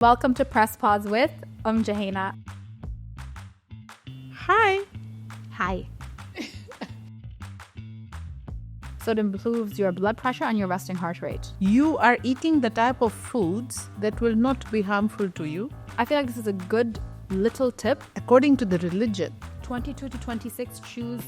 Welcome to Press Pause with Jaheena. Hi. Hi. So it improves your blood pressure and your resting heart rate. You are eating the type of foods that will not be harmful to you. I feel like this is a good little tip. According to the religion, 22 to 26 choose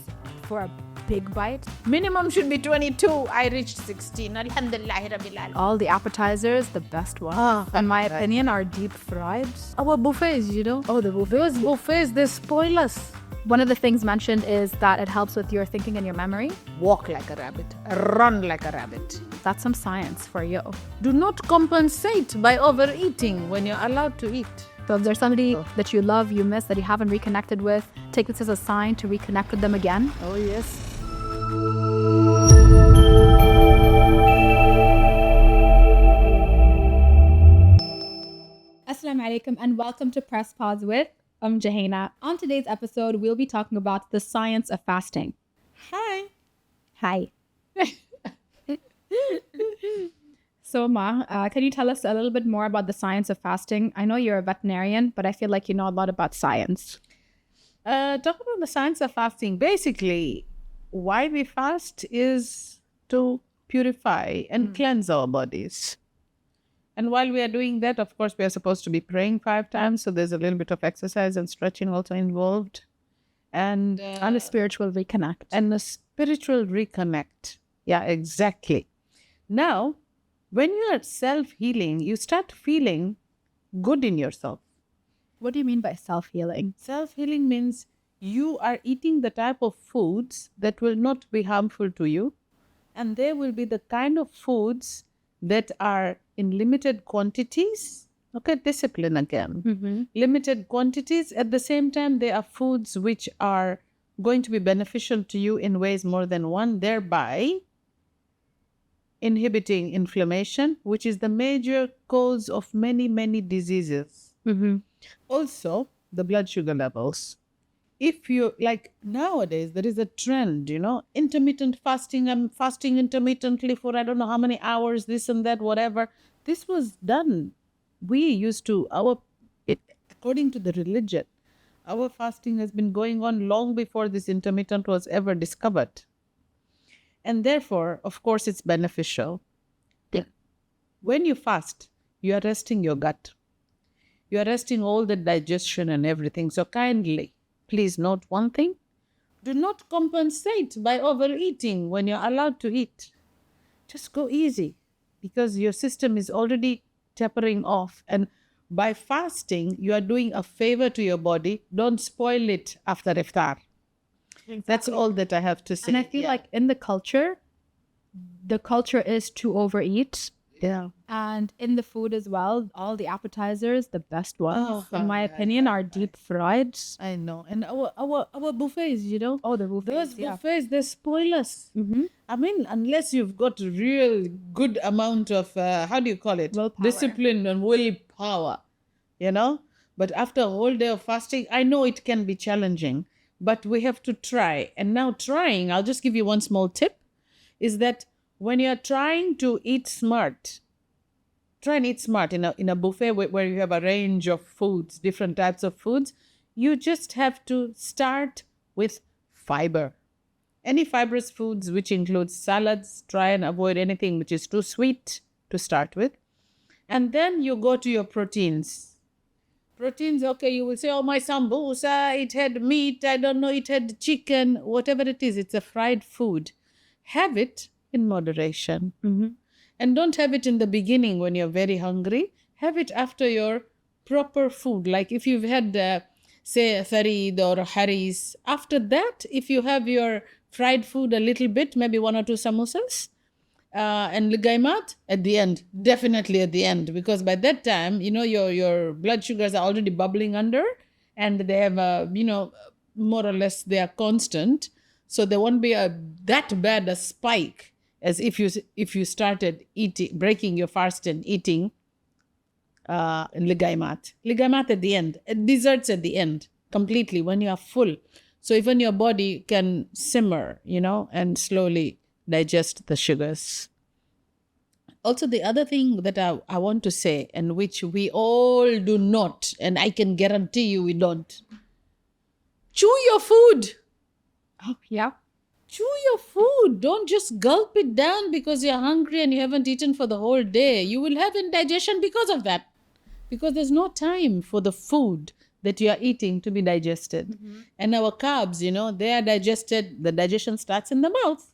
for a big bite. minimum should be 22. I reached 16. Alhamdulillah Rabbil Alamin. All the appetizers, the best ones, in my opinion, are deep fried. Our buffets, Oh, the buffet. Those buffets, they spoil us. One of the things mentioned is that it helps with your thinking and your memory. Walk like a rabbit. Run like a rabbit. That's some science for you. Do not compensate by overeating when you're allowed to eat. So if there's somebody that you love, you miss, that you haven't reconnected with, take this as a sign to reconnect with them again. Oh, yes. Assalamu alaikum and welcome to Press Pause with Jaheena. On today's episode, we'll be talking about the science of fasting. Hi. Hi. So, Ma, can you tell us a little bit more about the science of fasting? I know you're a veterinarian, but I feel like you know a lot about science. Talk about the science of fasting. Basically, why we fast is to purify and cleanse our bodies. And while we are doing that, of course, we are supposed to be praying 5 times. So there's a little bit of exercise and stretching also involved. And a spiritual reconnect. And a spiritual reconnect. Yeah, exactly. Now, when you are self-healing, you start feeling good in yourself. What do you mean by self-healing? Self-healing means you are eating the type of foods that will not be harmful to you. And they will be the kind of foods that are in limited quantities. Okay, discipline again. Limited quantities. At the same time, they are foods which are going to be beneficial to you in ways more than one, thereby inhibiting inflammation, which is the major cause of many, many diseases. Also, the blood sugar levels. If you, like nowadays, there is a trend, intermittent fasting. I'm fasting intermittently for I don't know how many hours, this and that, whatever. This was done. We used to, according to the religion, our fasting has been going on long before this intermittent was ever discovered. And therefore, of course, it's beneficial. Yeah. When you fast, you are resting your gut. You are resting all the digestion and everything. So kindly, please note one thing. Do not compensate by overeating when you're allowed to eat. Just go easy because your system is already tapering off. And by fasting, you are doing a favor to your body. Don't spoil it after Iftar. Exactly. That's all that I have to say. And I feel like in the culture is to overeat. Yeah. And in the food as well, all the appetizers, the best ones, in my opinion, are deep fried. I know. And our buffets, Oh, the buffets. Those buffets, they spoil us. I mean, unless you've got a real good amount of, Willpower. Discipline and willpower, But after a whole day of fasting, I know it can be challenging, but we have to try. And now trying, I'll just give you one small tip, is that when you're trying to eat smart, try and eat smart in a buffet where you have a range of foods, different types of foods. You just have to start with fiber. Any fibrous foods, which includes salads, try and avoid anything which is too sweet to start with. And then you go to your proteins. Proteins, okay, you will say, oh, my sambusa, it had meat, I don't know, it had chicken, whatever it is, it's a fried food. Have it in moderation. And don't have it in the beginning when you're very hungry. Have it after your proper food. Like if you've had, say, farid or haris. After that, if you have your fried food a little bit, maybe 1 or 2 samosas, and ligaimat at the end, definitely at the end, because by that time, your blood sugars are already bubbling under and they have, more or less they are constant. So there won't be that bad a spike as if you started breaking your fast and eating ligaimat. Ligaimat at the end, desserts at the end, completely when you are full. So even your body can simmer, and slowly digest the sugars. Also, the other thing that I want to say, and which we all do not, and I can guarantee you we don't, chew your food. Oh, yeah. Chew your food. Don't just gulp it down because you're hungry and you haven't eaten for the whole day. You will have indigestion because of that. Because there's no time for the food that you are eating to be digested. And our carbs, they are digested. The digestion starts in the mouth.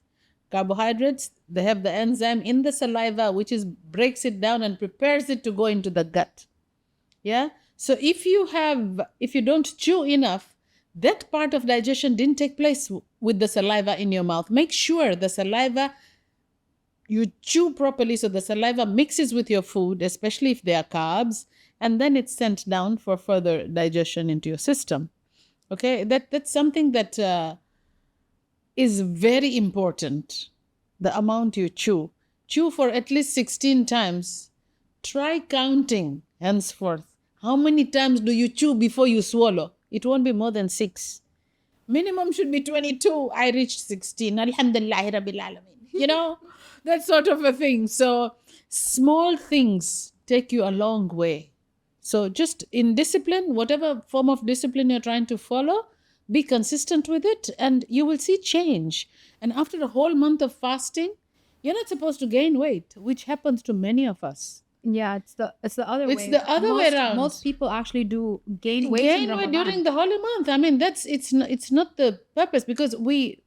Carbohydrates, they have the enzyme in the saliva, which breaks it down and prepares it to go into the gut. Yeah. So if you don't chew enough, that part of digestion didn't take place with the saliva in your mouth. Make sure the saliva, you chew properly so the saliva mixes with your food, especially if they are carbs, and then it's sent down for further digestion into your system. Okay, that's something that is very important. The amount you chew. Chew for at least 16 times. Try counting henceforth. How many times do you chew before you swallow? It won't be more than 6. Minimum should be 22. I reached 16. Alhamdulillah Rabbil Alameen. That sort of a thing. So small things take you a long way. So just in discipline, whatever form of discipline you're trying to follow, be consistent with it and you will see change. And after a whole month of fasting, you're not supposed to gain weight, which happens to many of us. Yeah, it's the other way. It's the other way around. Most people actually do gain weight during the holy month. I mean, it's not the purpose, because we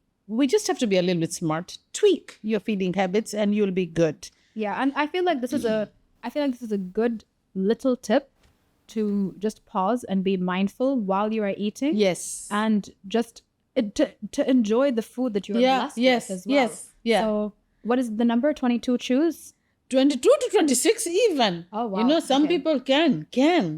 just have to be a little bit smart. Tweak your feeding habits and you'll be good. Yeah, and I feel like this is a good little tip to just pause and be mindful while you are eating. Yes. And just to enjoy the food that you are blessed with as well. Yes. Yeah. So what is the number? 22 chews? 22 to 26 even. Oh, wow. Some people can,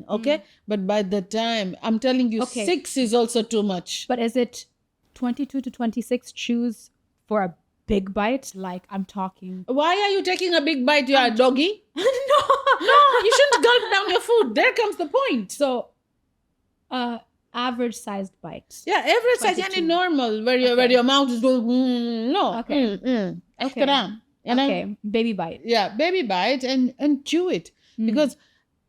okay? But by the time, I'm telling you, 6 is also too much. But is it 22 to 26 chews for a big bite? Like, I'm talking... Why are you taking a big bite? You are a doggy? No, you shouldn't gulp down your food. There comes the point. So, average-sized bites. Yeah, average size and normal, where your mouth is going, no. Okay. Extra. Okay, baby bite. Yeah, baby bite and chew it. Because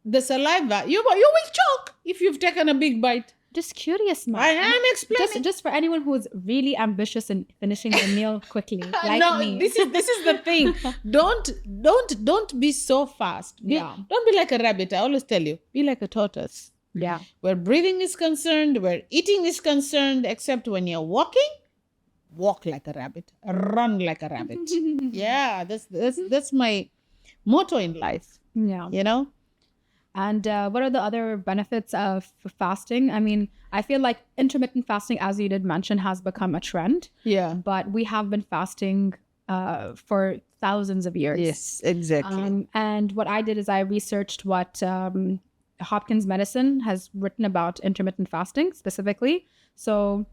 the saliva, you will choke if you've taken a big bite. Just curious, man. I am explaining. Just for anyone who is really ambitious in finishing the meal quickly, like me. This is the thing. Don't be so fast. Don't be like a rabbit. I always tell you, be like a tortoise. Yeah. Where breathing is concerned, where eating is concerned, except when you're walking, walk like a rabbit, run like a rabbit. Yeah, that's my motto in life. Yeah. And what are the other benefits of fasting? I mean, I feel like intermittent fasting, as you did mention, has become a trend. Yeah. But we have been fasting for thousands of years. Yes, exactly. And what I did is I researched what Hopkins Medicine has written about intermittent fasting specifically. So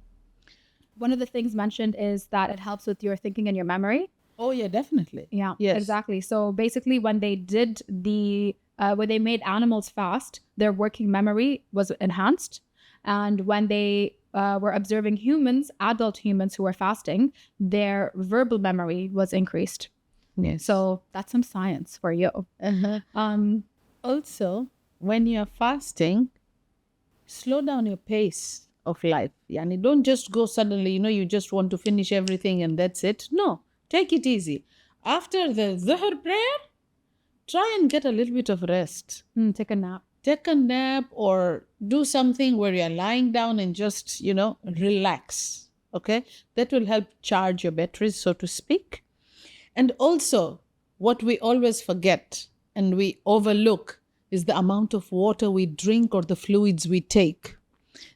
one of the things mentioned is that it helps with your thinking and your memory. Oh, yeah, definitely. Yeah, yes. Exactly. So basically when they did when they made animals fast, their working memory was enhanced. And when they were observing adult humans who were fasting, their verbal memory was increased. Yes. So that's some science for you. Also, when you're fasting, slow down your pace of life. Yani, don't just go suddenly, you just want to finish everything and that's it. No, take it easy. After the Zuhr prayer, try and get a little bit of rest. Take a nap. Take a nap or do something where you're lying down and just, relax. Okay? That will help charge your batteries, so to speak. And also, what we always forget and we overlook is the amount of water we drink or the fluids we take.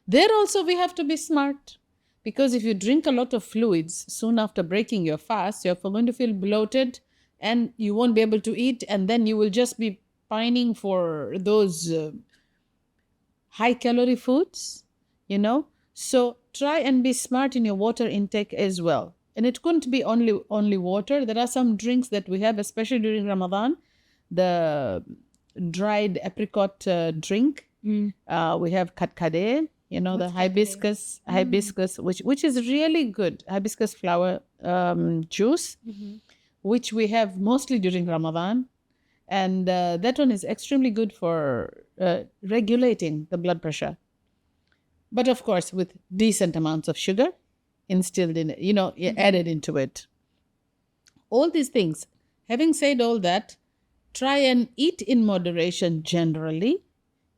There also we have to be smart, because if you drink a lot of fluids soon after breaking your fast, you're going to feel bloated and you won't be able to eat, and then you will just be pining for those high calorie foods, So try and be smart in your water intake as well. And it couldn't be only water. There are some drinks that we have, especially during Ramadan, the dried apricot drink. We have katkade, the hibiscus, which is really good. Hibiscus flower juice, which we have mostly during Ramadan. And that one is extremely good for regulating the blood pressure. But of course, with decent amounts of sugar instilled in it, added into it. All these things. Having said all that, try and eat in moderation generally.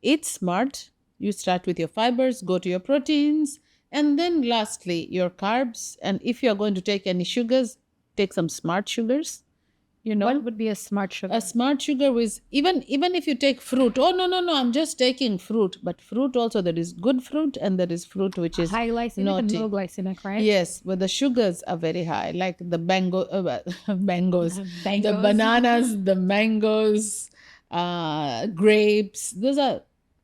Eat smart. You start with your fibers, go to your proteins, and then lastly, your carbs. And if you're going to take any sugars, take some smart sugars. What would be a smart sugar? A smart sugar is even if you take fruit. Oh, no, I'm just taking fruit. But fruit also, there is good fruit and there is fruit which is high glycemic naughty. and low glycemic, right? Yes, but the sugars are very high, like the mangoes, Bangos. the bananas, the mangoes, grapes. Those are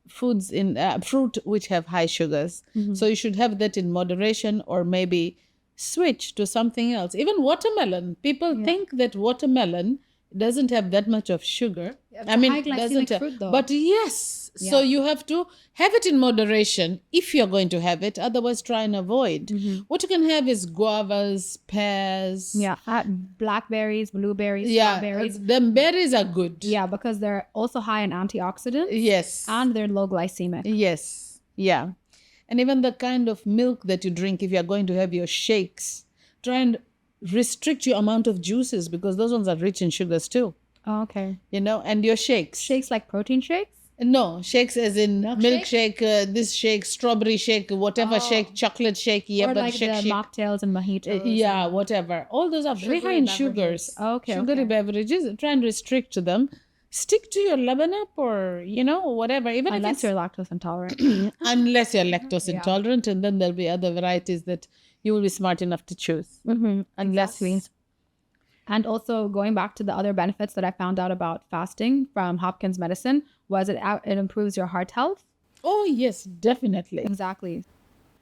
foods in fruit which have high sugars. So you should have that in moderation, or maybe switch to something else. Even watermelon. People think that watermelon doesn't have that much of sugar. I mean, high glycemic fruit though. But yes, so you have to have it in moderation if you're going to have it. Otherwise, try and avoid. What you can have is guavas, pears. Yeah, blackberries, blueberries, strawberries. Them berries are good. Yeah, because they're also high in antioxidants. Yes. And they're low glycemic. Yes. Yeah. And even the kind of milk that you drink, if you're going to have your shakes, try and restrict your amount of juices, because those ones are rich in sugars too. Oh, okay. And your shakes. Shakes like protein shakes? No, shakes as in milkshake, this shake, strawberry shake, whatever shake, chocolate shake, or like the mocktails and mojitos. Whatever. All those are very high in sugars. Okay. Sugary beverages. Try and restrict them. Stick to your labanap or, whatever. Even unless you're lactose intolerant. Unless you're lactose intolerant, and then there'll be other varieties that you will be smart enough to choose. Unless And also going back to the other benefits that I found out about fasting from Hopkins Medicine was it improves your heart health. Oh, yes, definitely. Exactly.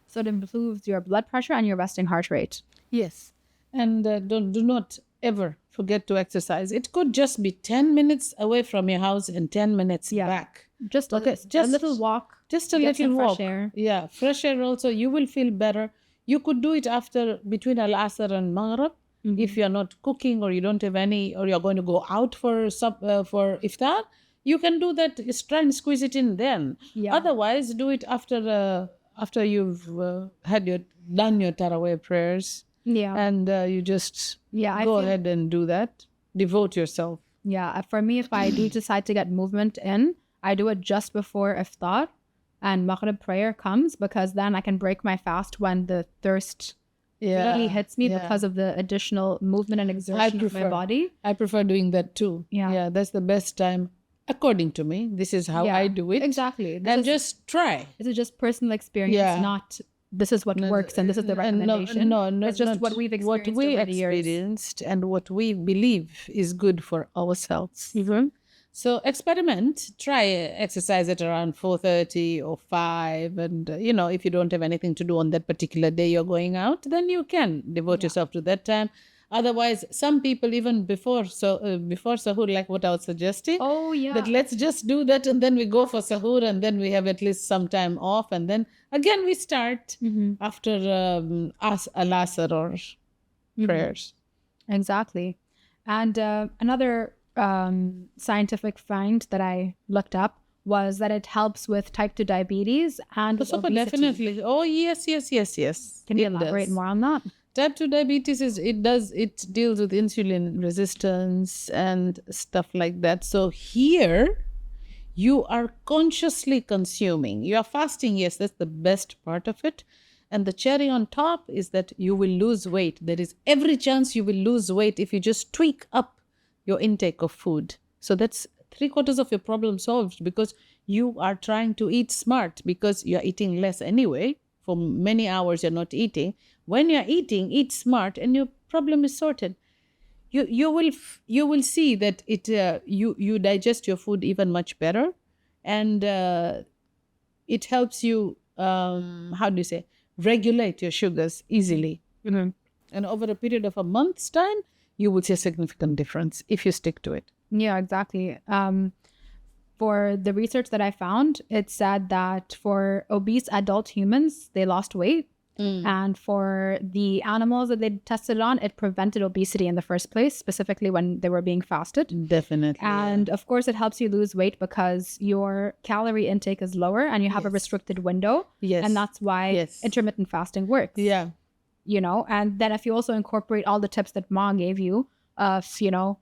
So it improves your blood pressure and your resting heart rate. Yes. And do not ever forget to exercise. It could just be 10 minutes away from your house and 10 minutes back. Just a little walk. Just a little walk. Fresh air. Yeah, fresh air also. You will feel better. You could do it between Al-Asr and Maghrib. If you're not cooking or you don't have any, or you're going to go out for Iftar, you can do that. Just try and squeeze it in then. Yeah. Otherwise, do it after you've done your Taraweeh prayers. Yeah. And you just go ahead and do that. Devote yourself. Yeah. For me, if I do decide to get movement in, I do it just before Iftar and Maghrib prayer comes, because then I can break my fast when the thirst really hits me because of the additional movement and exertion of my body. I prefer doing that too. Yeah, that's the best time. According to me, this is how I do it. Exactly. Just try. This is just personal experience, not this is what works and this is the recommendation. No, it's just what we've experienced over the years. And what we believe is good for ourselves. So experiment, try exercise at around 4:30 or 5. And, if you don't have anything to do on that particular day you're going out, then you can devote yourself to that time. Otherwise, some people even before sahur, like what I was suggesting. Oh, yeah. That let's just do that and then we go for sahur and then we have at least some time off. And then again we start after Al-Asr or prayers. Exactly. And another scientific find that I looked up was that it helps with type 2 diabetes and with obesity. Definitely. Oh, yes. Can you elaborate more on that? Type 2 diabetes it deals with insulin resistance and stuff like that. So here you are consciously consuming. You are fasting, yes, that's the best part of it. And the cherry on top is that you will lose weight. There is every chance you will lose weight if you just tweak up your intake of food. So that's 3/4 of your problem solved, because you are trying to eat smart, because you're eating less anyway. For many hours you're not eating. When you're eating, eat smart and your problem is sorted. You will see that you digest your food even much better, and it helps you regulate your sugars easily. And over a period of a month's time, you will see a significant difference if you stick to it. Yeah, exactly. For the research that I found, it said that for obese adult humans, they lost weight. And for the animals that they tested on, it prevented obesity in the first place, specifically when they were being fasted. Definitely. And of course, it helps you lose weight because your calorie intake is lower and you have a restricted window. Yes. And that's why intermittent fasting works. Yeah. You know, and then if you also incorporate all the tips that Ma gave you of, you know,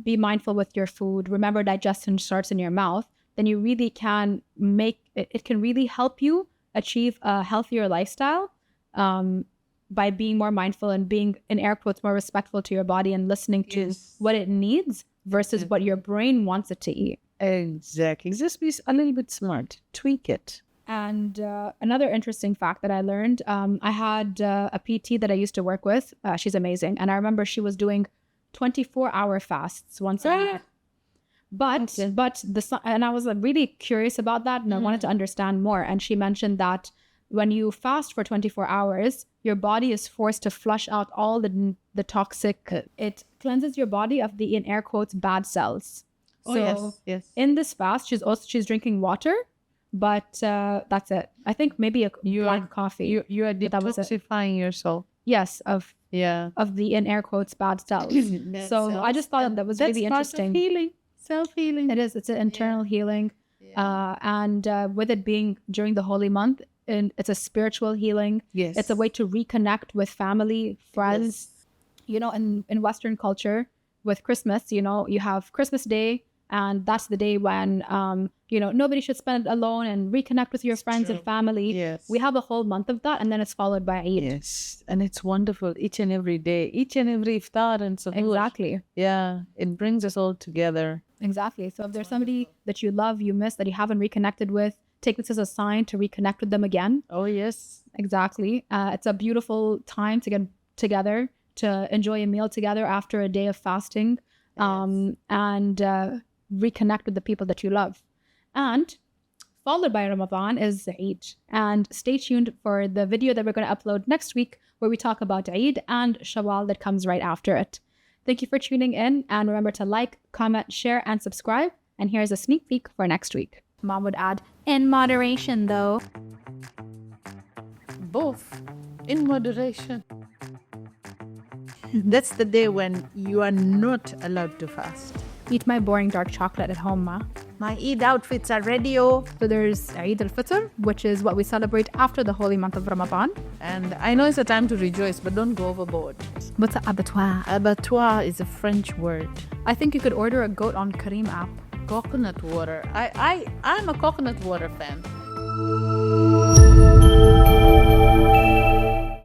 be mindful with your food, remember digestion starts in your mouth, then you really can make, it can really help you achieve a healthier lifestyle by being more mindful and being, in air quotes, more respectful to your body and listening to what it needs versus what your brain wants it to eat. Exactly. Just be a little bit smart. Tweak it. And another interesting fact that I learned, I had a PT that I used to work with. She's amazing. And I remember she was doing 24-hour fasts once a week. But and I was really curious about that, and I wanted to understand more. And she mentioned that when you fast for 24 hours, your body is forced to flush out all the toxic. It cleanses your body of the, in air quotes, bad cells. So in this fast, she's drinking water, but that's it. I think maybe a black coffee. You are detoxifying yourself. Yes, of the, in air quotes, bad cells. So I just thought that was really interesting. That's part of healing. Self-healing. It is. It's an internal healing. And with it being during the holy month, and it's a spiritual healing. Yes. It's a way to reconnect with family, friends. You know, in Western culture, with Christmas, you know, you have Christmas Day, and that's the day when, you know, nobody should spend it alone and reconnect with your friends and family. Yes. We have a whole month of that, and then it's followed by Eid. Yes. And it's wonderful each and every day, each and every Iftar and so Exactly. Yeah. It brings us all together. Exactly. So if there's somebody that you love, you miss, that you haven't reconnected with, take this as a sign to reconnect with them again. Oh, yes. Exactly. It's a beautiful time to get together, to enjoy a meal together after a day of fasting, and reconnect with the people that you love. And followed by Ramadan is Eid. And stay tuned for the video that we're going to upload next week, where we talk about Eid and Shawwal that comes right after it. Thank you for tuning in, and remember to like, comment, share, and subscribe. And here's a sneak peek for next week. Mom would add, in moderation though. Both. In moderation. That's the day when you are not allowed to fast. Eat my boring dark chocolate at home, Ma. My Eid outfits are ready. So there's Eid al-Fitr, which is what we celebrate after the holy month of Ramadan. And I know it's a time to rejoice, but don't go overboard. What's an abattoir? Abattoir is a French word. I think you could order a goat on Kareem app. Coconut water. I'm a coconut water fan.